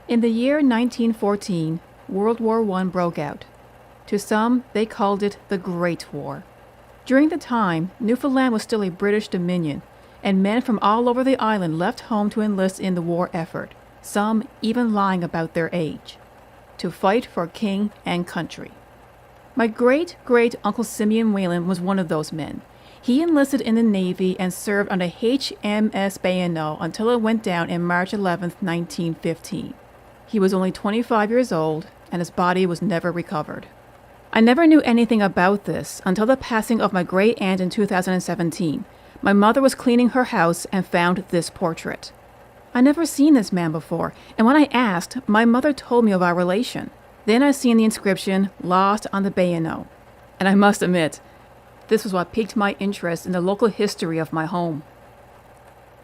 In the year 1914, World War I broke out. To some, they called it the Great War. During the time, Newfoundland was still a British dominion, and men from all over the island left home to enlist in the war effort, some even lying about their age, to fight for king and country. My great-great-uncle Simeon Whalen was one of those men. He enlisted in the Navy and served on the HMS Bayonneau until it went down in March 11, 1915. He was only 25 years old, and his body was never recovered. I never knew anything about this until the passing of my great aunt in 2017. My mother was cleaning her house and found this portrait. I never seen this man before, and when I asked, my mother told me of our relation. Then I seen the inscription, Lost on the Bayonneau. And I must admit, this was what piqued my interest in the local history of my home.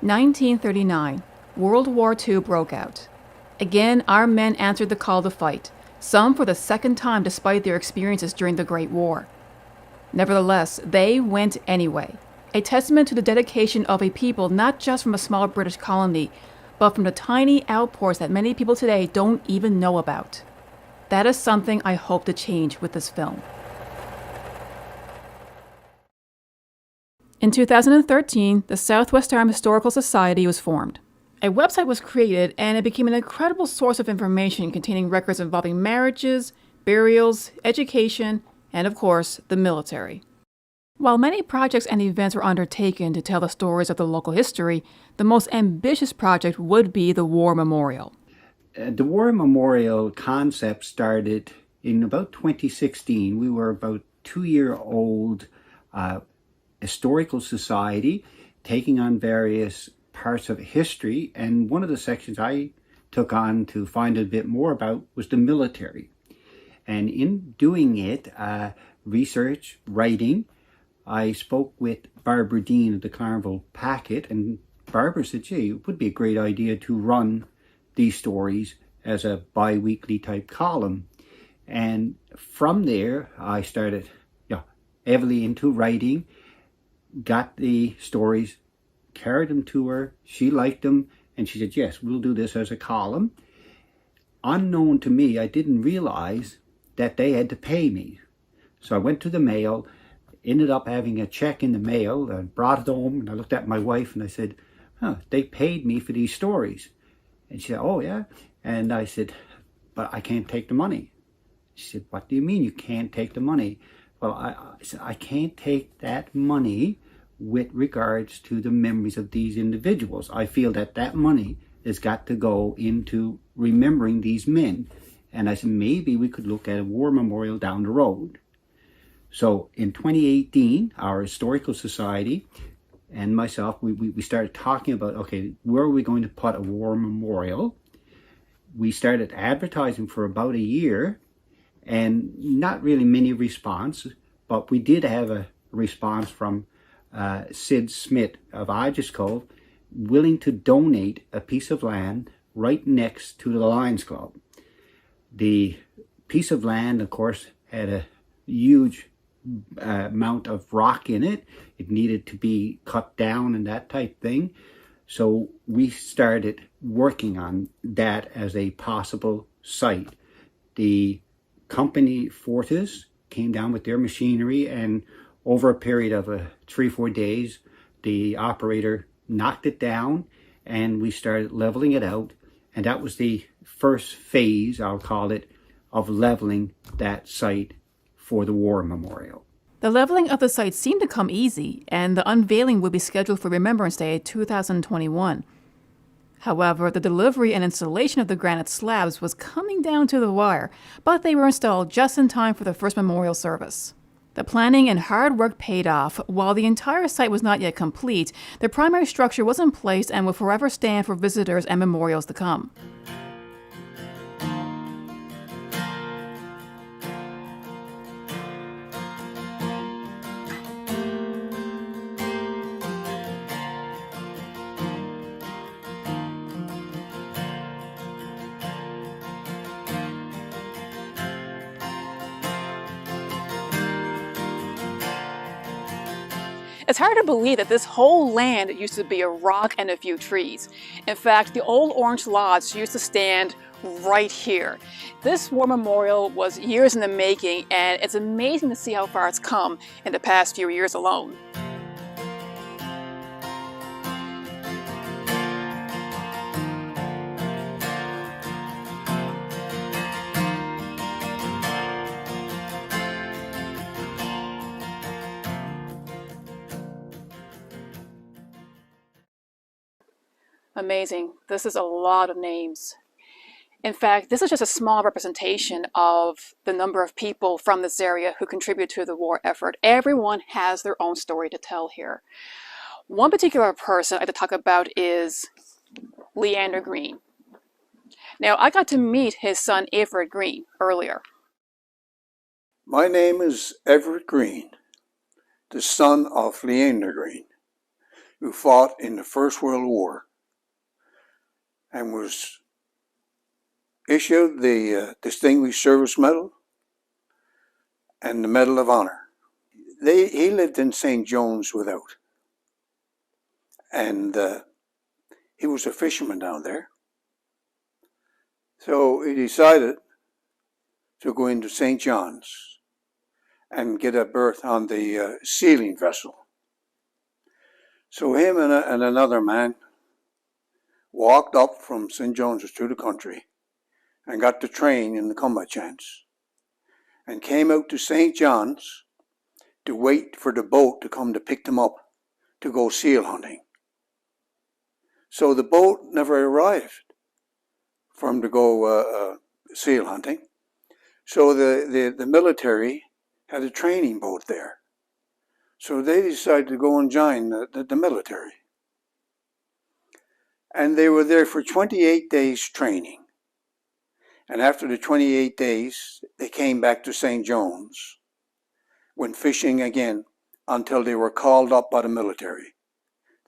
1939, World War II broke out. Again, our men answered the call to fight, some for the second time despite their experiences during the Great War. Nevertheless, they went anyway, a testament to the dedication of a people not just from a small British colony, but from the tiny outposts that many people today don't even know about. That is something I hope to change with this film. In 2013, the Southwest Arm Historical Society was formed. A website was created, and it became an incredible source of information containing records involving marriages, burials, education, and of course, the military. While many projects and events were undertaken to tell the stories of the local history, the most ambitious project would be the War Memorial. The War Memorial concept started in about 2016. We were about 2-year-old historical society taking on various parts of history, and one of the sections I took on to find a bit more about was the military. And in doing it, research, writing, I spoke with Barbara Dean of the Clareville Packet, and Barbara said, gee, it would be a great idea to run these stories as a bi-weekly type column. And from there, I started heavily into writing, got the stories, carried them to her, she liked them, and she said, yes, we'll do this as a column. Unknown to me, I didn't realize that they had to pay me. So I went to the mail, ended up having a check in the mail, and brought it home, and I looked at my wife and I said, they paid me for these stories. And she said, oh yeah? And I said, but I can't take the money. She said, what do you mean you can't take the money? Well, I said, I can't take that money with regards to the memories of these individuals. I feel that that money has got to go into remembering these men. And I said, maybe we could look at a war memorial down the road. So in 2018, our historical society and myself, we started talking about, okay, where are we going to put a war memorial? We started advertising for about a year, and not really many response, but we did have a response from Sid Smith of Cove, willing to donate a piece of land right next to the Lions Club. The piece of land, of course, had a huge amount of rock in it. It needed to be cut down and that type thing. So we started working on that as a possible site. The company Fortis came down with their machinery, and over a period of 3-4 days, the operator knocked it down and we started leveling it out. And that was the first phase, I'll call it, of leveling that site for the War Memorial. The leveling of the site seemed to come easy, and the unveiling would be scheduled for Remembrance Day 2021. However, the delivery and installation of the granite slabs was coming down to the wire, but they were installed just in time for the first memorial service. The planning and hard work paid off. While the entire site was not yet complete, the primary structure was in place and will forever stand for visitors and memorials to come. It's hard to believe that this whole land used to be a rock and a few trees. In fact, the old orange lots used to stand right here. This war memorial was years in the making, and it's amazing to see how far it's come in the past few years alone. Amazing. This is a lot of names. In fact, this is just a small representation of the number of people from this area who contribute to the war effort. Everyone has their own story to tell here. One particular person I'd like to talk about is Leander Green. Now, I got to meet his son Everett Green earlier. My name is Everett Green, the son of Leander Green, who fought in the First World War and was issued the Distinguished Service Medal and the Medal of Honor. He lived in St. John's Without, and he was a fisherman down there. So he decided to go into St. John's and get a berth on the sealing vessel. So him and another man walked up from St. John's to the country and got the train in the combat chance and came out to St. John's to wait for the boat to come to pick them up to go seal hunting. So the boat never arrived for him to go seal hunting. So the military had a training boat there. So they decided to go and join the military. And they were there for 28 days training. And after the 28 days, they came back to St. John's, went fishing again until they were called up by the military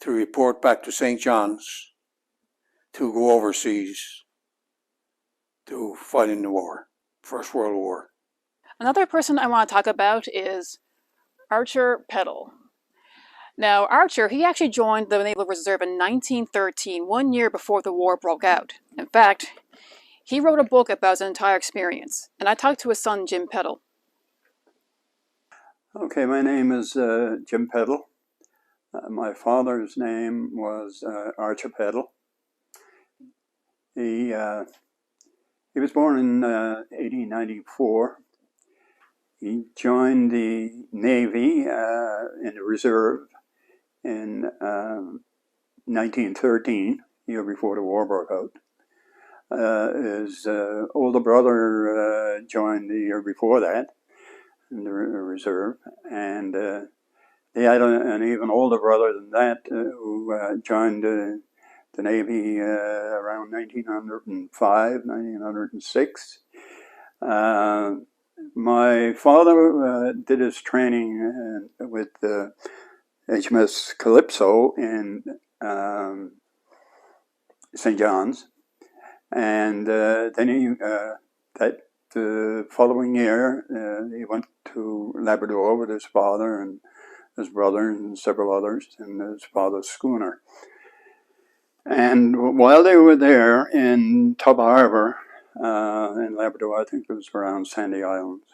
to report back to St. John's to go overseas to fight in the war, First World War. Another person I want to talk about is Archer Peddle. Now, Archer, he actually joined the Naval Reserve in 1913, 1 year before the war broke out. In fact, he wrote a book about his entire experience, and I talked to his son, Jim Peddle. Okay, my name is Jim Peddle. My father's name was Archer Peddle. He was born in 1894. He joined the Navy in the Reserve in 1913, year before the war broke out. His older brother joined the year before that in the Reserve, and they had an even older brother than that who joined the Navy around 1905, 1906. My father did his training with HMS Calypso in St. John's, and then the following year he went to Labrador with his father and his brother and several others in his father's schooner. And while they were there in Tub Harbor, in Labrador, I think it was around Sandy Islands,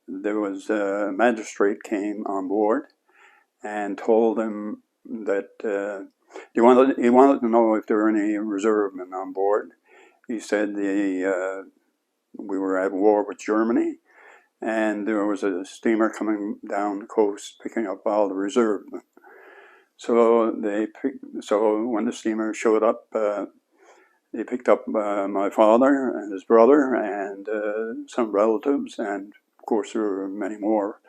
there was a magistrate came on board and told him that he wanted to know if there were any reservemen on board. He said we were at war with Germany, and there was a steamer coming down the coast picking up all the reservemen. So when the steamer showed up, they picked up my father and his brother and some relatives, and of course there were many more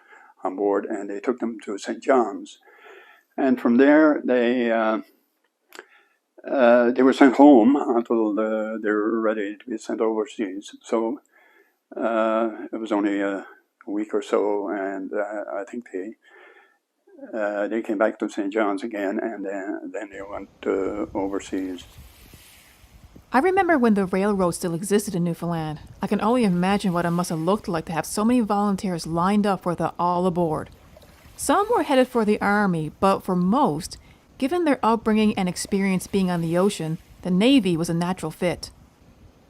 on board, and they took them to St. John's. And from there they were sent home until they were ready to be sent overseas. So it was only a week or so, and I think they came back to St. John's again, and then they went overseas. I remember when the railroad still existed in Newfoundland. I can only imagine what it must have looked like to have so many volunteers lined up for the all aboard. Some were headed for the Army, but for most, given their upbringing and experience being on the ocean, The Navy was a natural fit.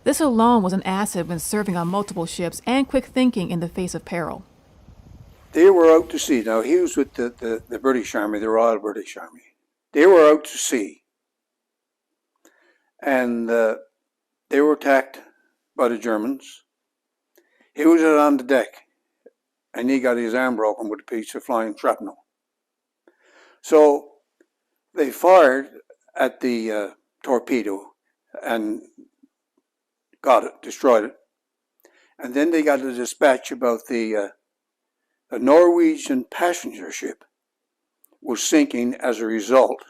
This alone was an asset when serving on multiple ships and quick thinking in the face of peril. They were out to sea. Now, he was with the British Army, the Royal British Army. They were out to sea. And they were attacked by the Germans. He was out on the deck, and he got his arm broken with a piece of flying shrapnel. So they fired at the torpedo and got it, destroyed it. And then they got a dispatch about the Norwegian passenger ship was sinking as a result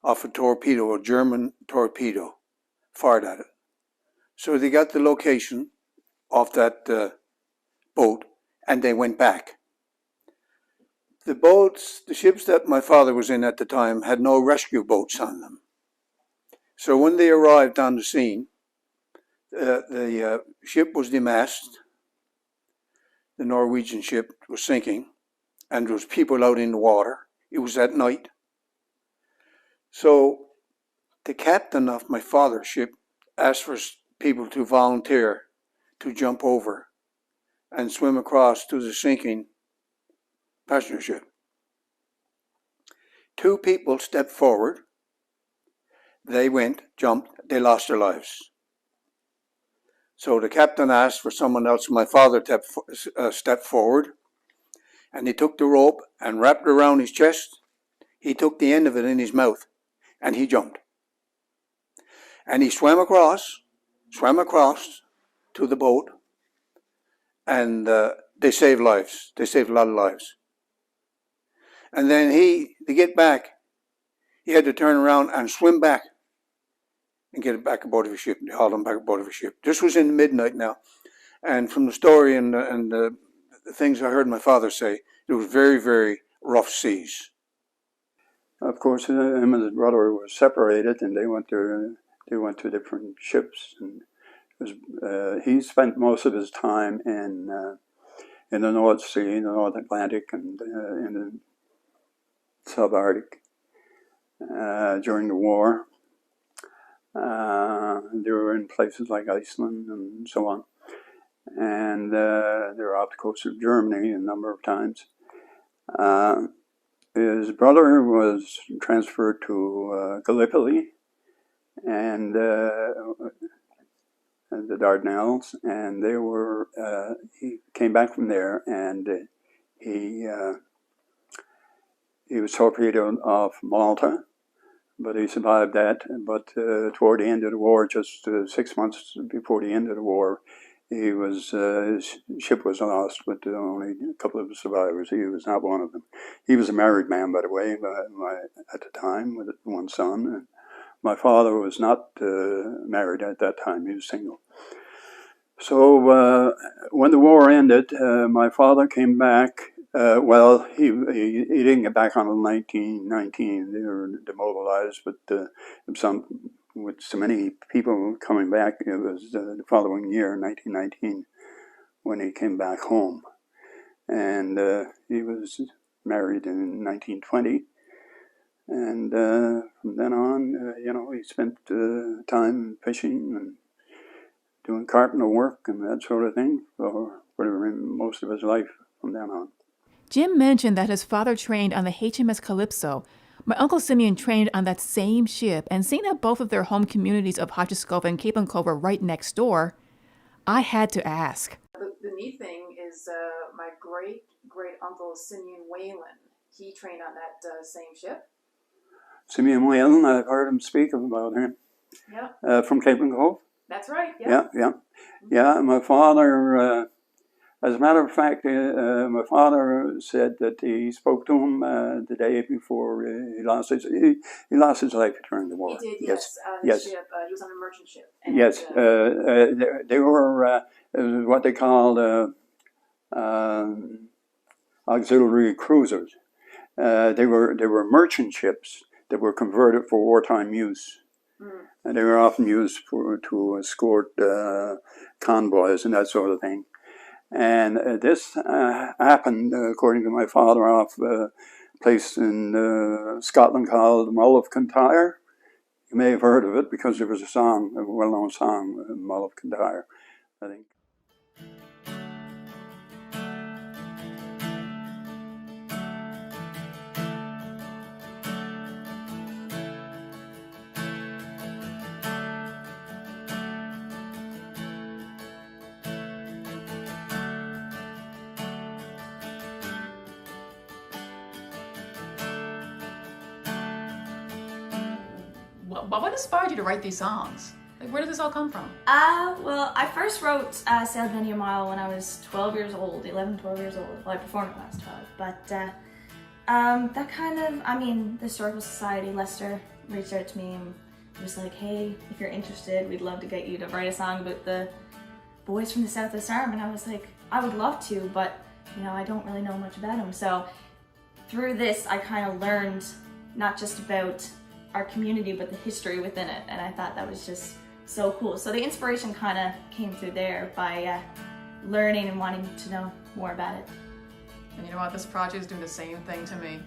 of a torpedo, a German torpedo, fired at it. So they got the location of that boat, and they went back. The boats, the ships that my father was in at the time, had no rescue boats on them. So when they arrived on the scene, the ship was demasked, the Norwegian ship was sinking, and there was people out in the water. It was at night. So the captain of my father's ship asked for people to volunteer to jump over and swim across to the sinking passenger ship. 2 people stepped forward. They went, jumped, they lost their lives. So the captain asked for someone else. My father stepped forward, and he took the rope and wrapped it around his chest. He took the end of it in his mouth, and he jumped. And he swam across to the boat, and they saved lives. They saved a lot of lives. And then to get back, he had to turn around and swim back and get it back aboard of his ship. They hauled him back aboard of his ship. This was in midnight now. And from the story and the things I heard my father say, it was very, very rough seas. Of course, him and his brother were separated, and they went to different ships. And he spent most of his time in the North Sea, the North Atlantic, and in the Subarctic during the war. They were in places like Iceland and so on. And they were off the coast of Germany a number of times. His brother was transferred to Gallipoli and the Dardanelles, and he came back from there, and he was torpedoed off Malta, but he survived that. But toward the end of the war, just 6 months before the end of the war, his ship was lost with only a couple of survivors. He was not one of them. He was a married man, by the way, at the time, with one son. And my father was not married at that time. He was single. So when the war ended, my father came back. Well, he didn't get back until 1919. They were demobilized, but with so many people coming back, it was the following year, 1919, when he came back home. And he was married in 1920. And from then on, he spent time fishing and doing carpenter work and that sort of thing for most of his life from then on. Jim mentioned that his father trained on the HMS Calypso. My Uncle Simeon trained on that same ship, and seeing that both of their home communities of Hotchescova and Cape and Cove were right next door, I had to ask. The neat thing is my great-great-uncle Simeon Whalen, he trained on that same ship. Simeon Whalen, I've heard him speak about him. Yeah. From Cape and Cove? That's right, yeah. Yeah, my father... as a matter of fact, my father said that he spoke to him the day before he lost his life during the war. He did, yes. Yes. Ship, he was on a merchant ship. And, yes, they were what they called auxiliary cruisers. They were merchant ships that were converted for wartime use. Mm. And they were often used to escort convoys and that sort of thing. And this happened, according to my father, off a place in Scotland called Mull of Kintyre. You may have heard of it because there was a song, a well-known song, Mull of Kildare, I think. What inspired you to write these songs? Like, where did this all come from? Well, I first wrote Sailed Many a Mile when I was 12 years old, 11, 12 years old. Well, I performed when I was 12, but that kind of, I mean, the Historical Society, Leicester, reached out to me and was like, hey, if you're interested, we'd love to get you to write a song about the boys from the South of Sarm. And I was like, I would love to, but, you know, I don't really know much about them. So through this, I kind of learned not just about our community, but the history within it. And I thought that was just so cool. So the inspiration kind of came through there by learning and wanting to know more about it. And you know what? This project is doing the same thing to me.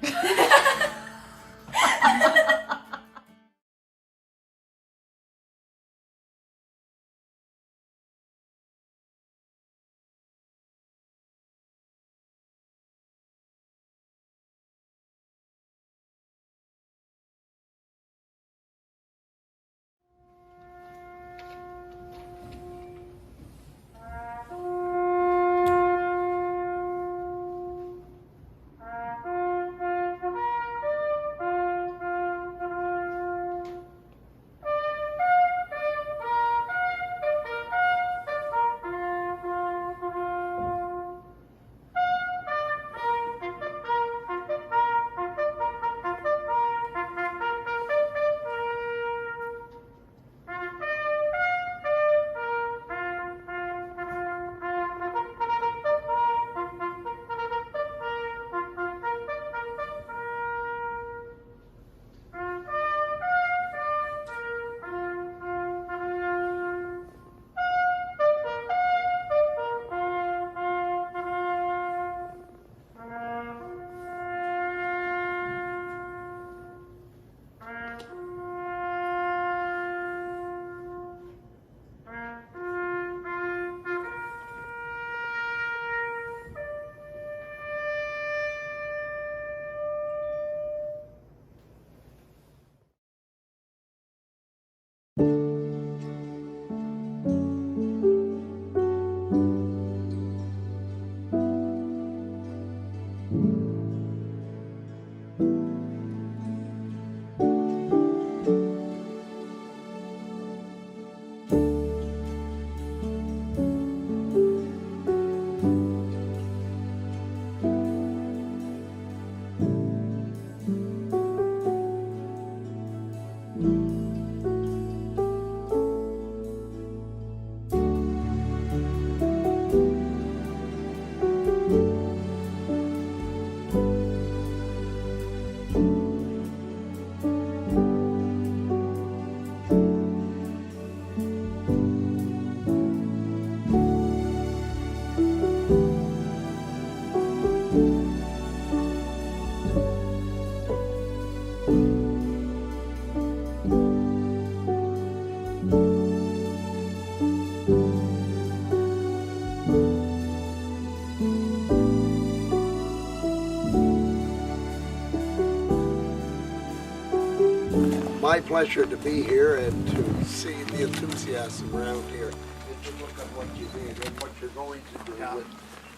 My pleasure to be here and to see the enthusiasm around here and to look at what you did and what you're going to do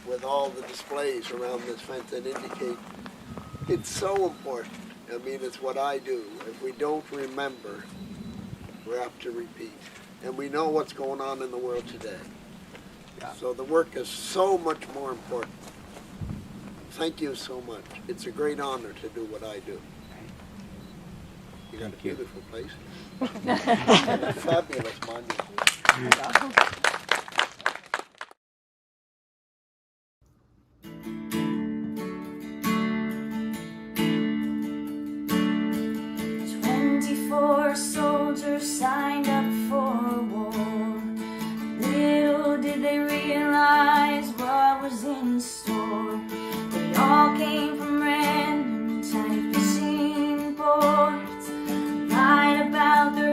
with all the displays around this fence that indicate it's so important. I mean, it's what I do. If we don't remember, we're apt to repeat. And we know what's going on in the world today. So the work is so much more important. Thank you so much. It's a great honor to do what I do. You got a beautiful place. Fabulous monument. 24 soldiers signed up for war. Little did they realize what was in store. They all came from random tiny fishing ports, lied about the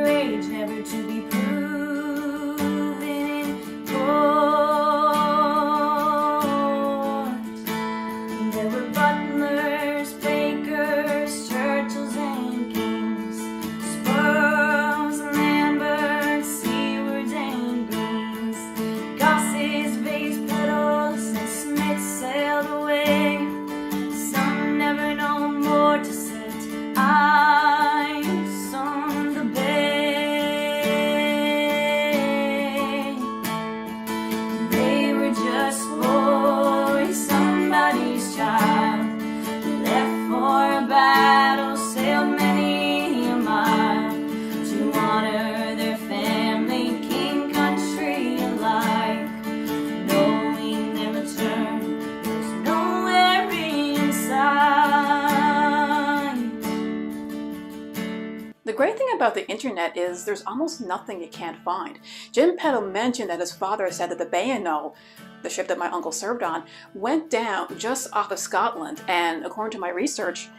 about the internet is there's almost nothing you can't find. Jim Peddle mentioned that his father said that the Bayano, the ship that my uncle served on, went down just off of Scotland, and according to my research,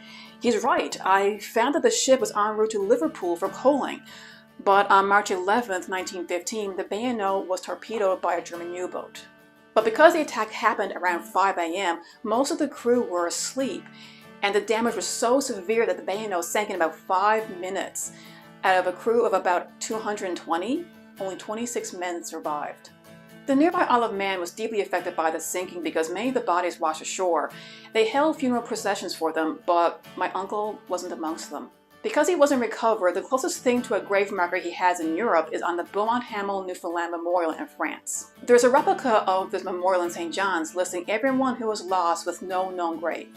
he's right. I found that the ship was en route to Liverpool for coaling, but on March 11th, 1915, the Bayano was torpedoed by a German U-boat. But because the attack happened around 5 a.m., most of the crew were asleep, and the damage was so severe that the Bayano sank in about 5 minutes. Out of a crew of about 220, only 26 men survived. The nearby Isle of Man was deeply affected by the sinking because many of the bodies washed ashore. They held funeral processions for them, but my uncle wasn't amongst them. Because he wasn't recovered, the closest thing to a grave marker he has in Europe is on the Beaumont-Hamel, Newfoundland Memorial in France. There's a replica of this memorial in St. John's listing everyone who was lost with no known grave.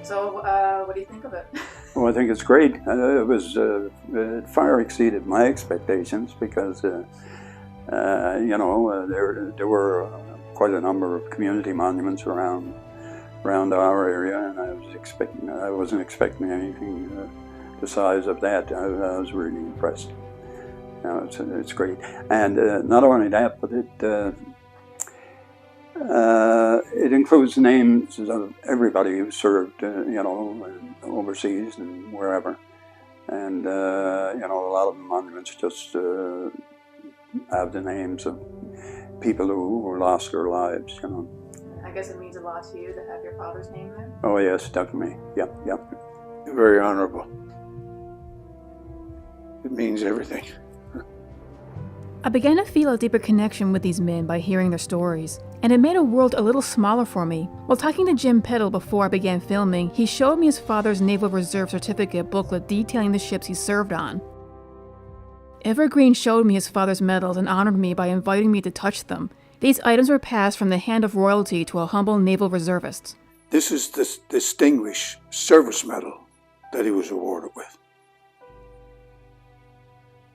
So, what do you think of it? Well, I think it's great. It far exceeded my expectations because, there were quite a number of community monuments around our area, and I wasn't expecting anything the size of that. I was really impressed. It's great, and not only that, but it includes names of everybody who served, overseas and wherever. And, a lot of the monuments just have the names of people who lost their lives, I guess it means a lot to you to have your father's name there? Oh, yes, definitely. Yep. Very honorable. It means everything. I began to feel a deeper connection with these men by hearing their stories, and it made a world a little smaller for me. While talking to Jim Peddle before I began filming, he showed me his father's Naval Reserve certificate booklet detailing the ships he served on. Evergreen showed me his father's medals and honored me by inviting me to touch them. These items were passed from the hand of royalty to a humble naval reservist. This is the Distinguished Service Medal that he was awarded with.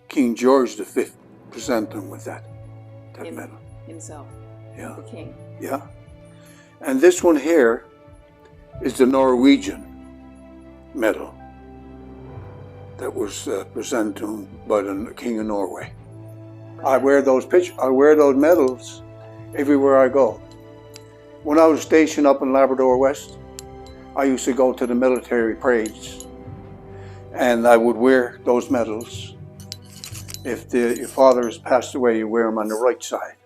King George V presented him with that medal. Himself. Yeah. The king. Yeah. And this one here is the Norwegian medal that was presented to him by the King of Norway. I wear those medals everywhere I go. When I was stationed up in Labrador West, I used to go to the military parades, and I would wear those medals. If your father has passed away, you wear them on the right side.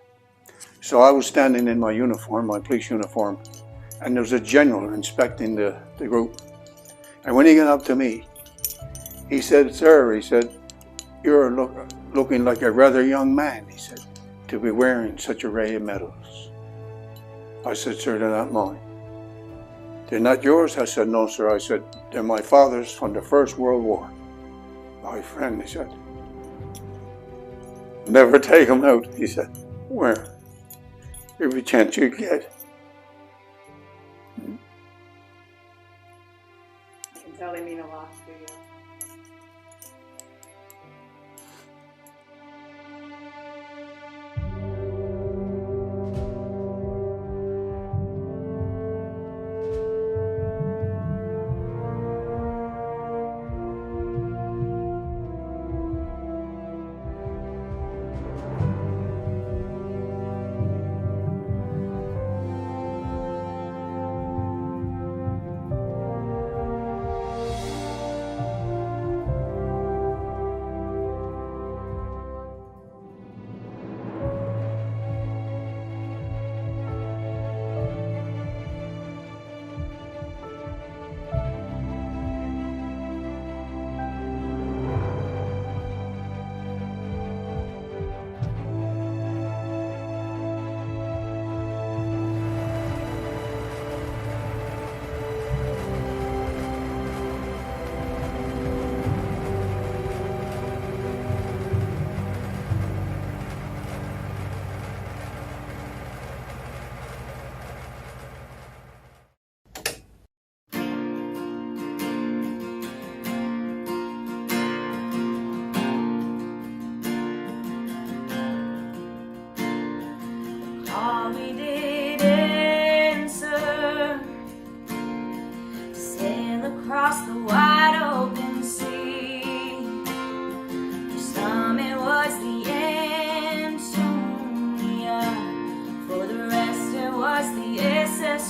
So I was standing in my uniform, my police uniform, and there was a general inspecting the group. And when he got up to me, he said, "Sir," he said, "you're looking like a rather young man," he said, "to be wearing such an array of medals." I said, "Sir, they're not mine." "They're not yours?" I said, "No, sir." I said, "They're my father's from the First World War." "My friend," he said, "never take them out," he said. "Wear them every chance you get." I can tell they mean a lot to you. all we did answer to sail across the wide open sea. For some it was the Antonia, for the rest it was the SS